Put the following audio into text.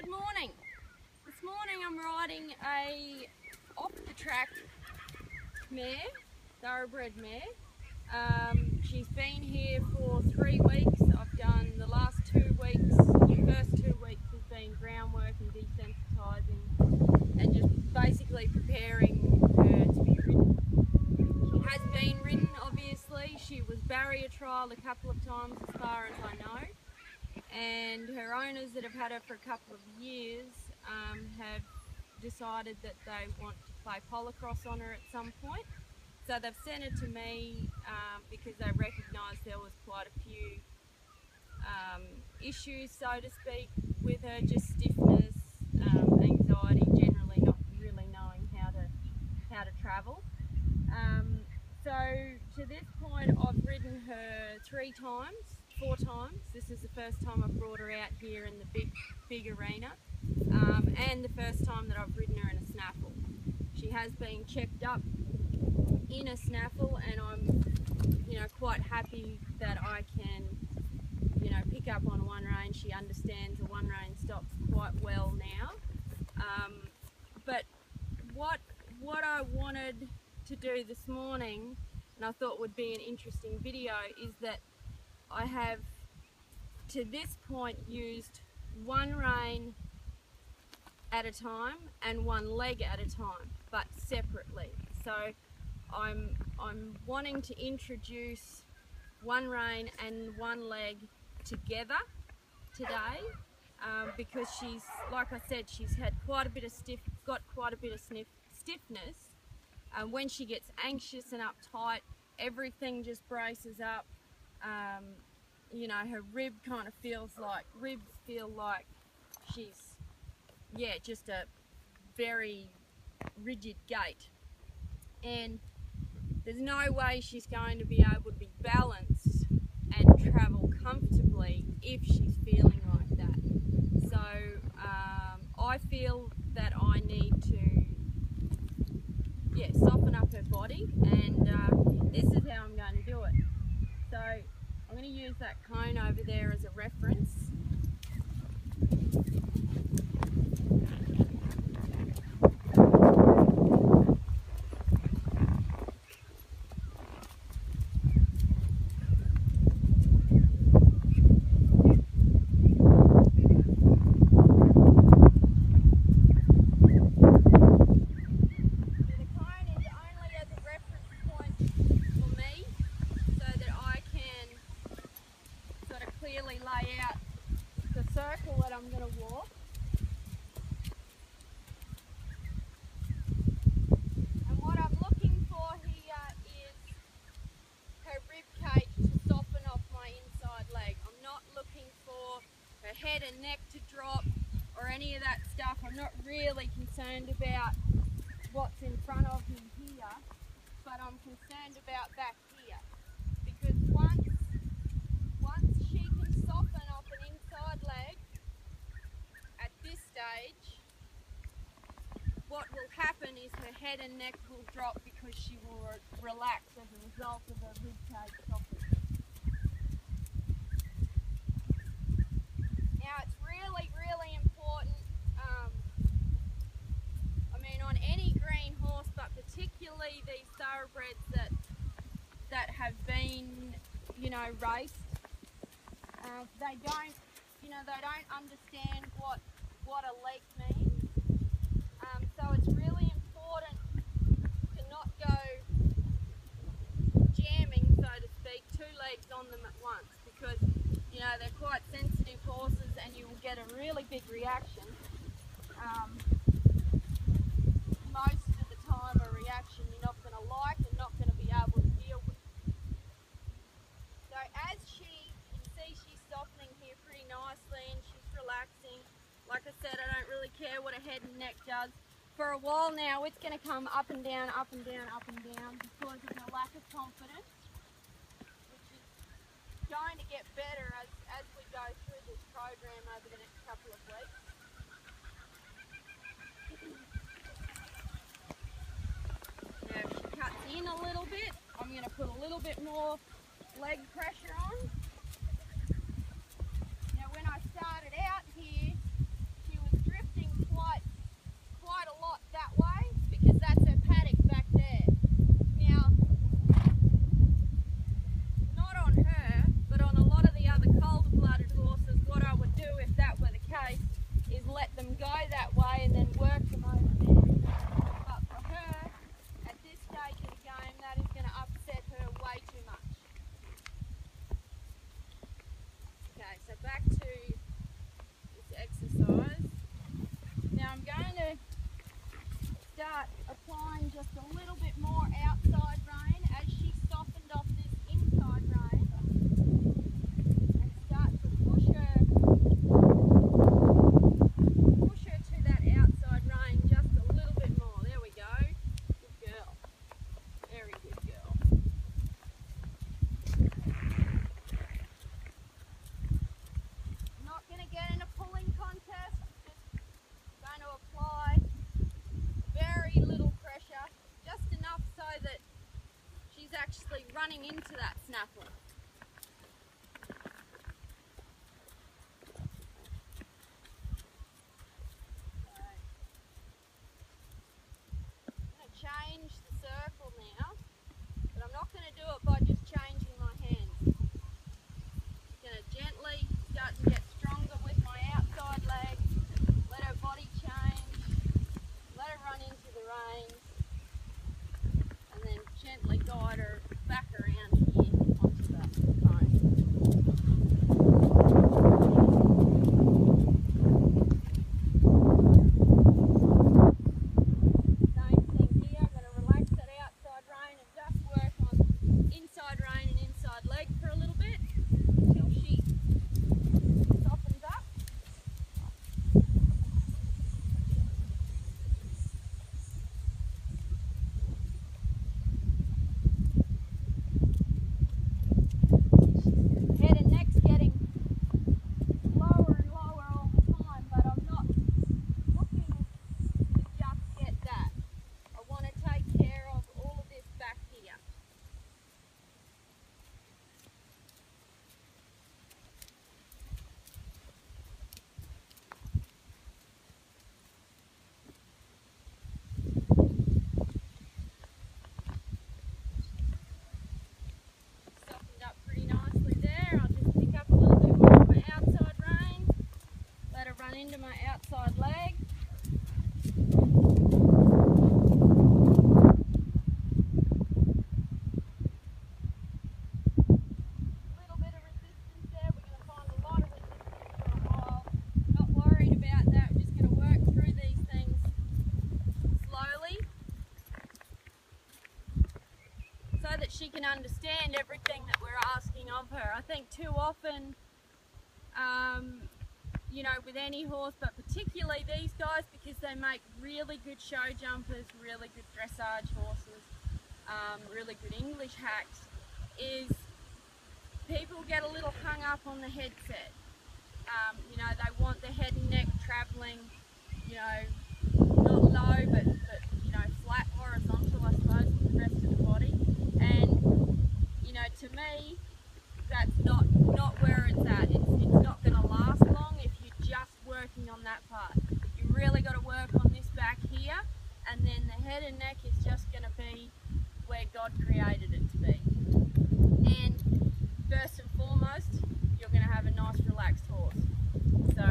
Good morning. This morning I'm riding a off-the-track mare, thoroughbred mare. She's been here for 3 weeks. I've done the last 2 weeks. The first 2 weeks has been groundwork and desensitising and just basically preparing her to be ridden. She has been ridden, obviously. She was barrier trialled a couple of times as far as I know. And her owners that have had her for a couple of years have decided that they want to play polocross on her at some point. So they've sent her to me because they recognised there was quite a few issues, so to speak, with her, just stiffness, anxiety, generally not really knowing how to travel. So to this point I've ridden her 4 times. This is the first time I've brought her out here in the big arena, and the first time that I've ridden her in a snaffle. She has been checked up in a snaffle, and I'm quite happy that I can pick up on one rein. She understands the one rein stops quite well now. But what I wanted to do this morning, and I thought would be an interesting video, is that I have to this point used one rein at a time and one leg at a time, but separately. So I'm wanting to introduce one rein and one leg together today, because she's, like I said, she's had quite a bit of got quite a bit of stiffness. When she gets anxious and uptight, everything just braces up. Her ribs feel like she's, just a very rigid gait. And there's no way she's going to be able to be balanced and travel comfortably if she's feeling like that. So I feel that I need to soften up her body, and this is how I'm going to do it. So I'm going to use that cone over there as a reference. Clearly lay out the circle that I'm going to walk. And what I'm looking for here is her rib cage to soften off my inside leg. I'm not looking for her head and neck to drop or any of that stuff. I'm not really concerned about what's in front of me here, but I'm concerned about back here, because once she can soften off an inside leg at this stage, what will happen is her head and neck will drop because she will relax as a result of her rib cage softening. Now it's really, really important, on any green horse, but particularly these thoroughbreds that have been, raced. They don't understand what a leg means. So it's really important to not go jamming, so to speak, 2 legs on them at once, because they're quite sensitive horses and you will get a really big reaction. Most of the time a reaction you're not going to like and not going to be able to deal with. So as you can see, she's softening here pretty nicely and she's relaxing. Like I said, I don't really care what her head and neck does. For a while now it's going to come up and down, up and down, up and down, because of her lack of confidence, which is going to get better as we go through this program over the next couple of weeks. Now if she cuts in a little bit, I'm going to put a little bit more leg pressure on. Now when I started out here, she was let them go that way and then work them over there. But for her, at this stage of the game, that is going to upset her way too much. Okay, so back to this exercise. Now I'm going to start applying just a little bit more outside rein as she softened off this inside rein, and start to push her to that outside rein just a little bit more. There we go. Good girl. Very good girl. I'm not going to get in a pulling contest. I'm just going to apply very little pressure, just enough so that she's actually running into that snaffle. I'm going to change the circle now, but I'm not going to do it by just changing my hands. I'm going to gently start to get stronger with my outside leg, let her body change, let her run into the reins, and then gently guide her back around here onto the phone. Same thing here, I'm going to relax that outside rein and just work on inside rein and inside leg for a little bit until she softens up. Head and neck's getting lower and lower all the time, but I'm not looking to just get that. I want to take care of all of this back here. Softened up pretty nicely there. I'll just pick up a little bit more of my outside rein, let her run into my outside leg. A little bit of resistance there. We're going to find a lot of resistance for a while. Not worried about that. We're just going to work through these things slowly, so that she can understand everything that we're asking of her. I think too often, you know, with any horse, but particularly these guys, because they make really good show jumpers, really good dressage horses, really good English hacks, is people get a little hung up on the headset. You know, they want the head and neck travelling, you know, not low, but you know, flat horizontal, I suppose, with the rest of the body. And you know, to me, that's not where it's at. It's not going to last long if you're just working on that part. You really got to work on this back here, and then the head and neck is just going to be where God created it to be. And first and foremost, you're going to have a nice relaxed horse. So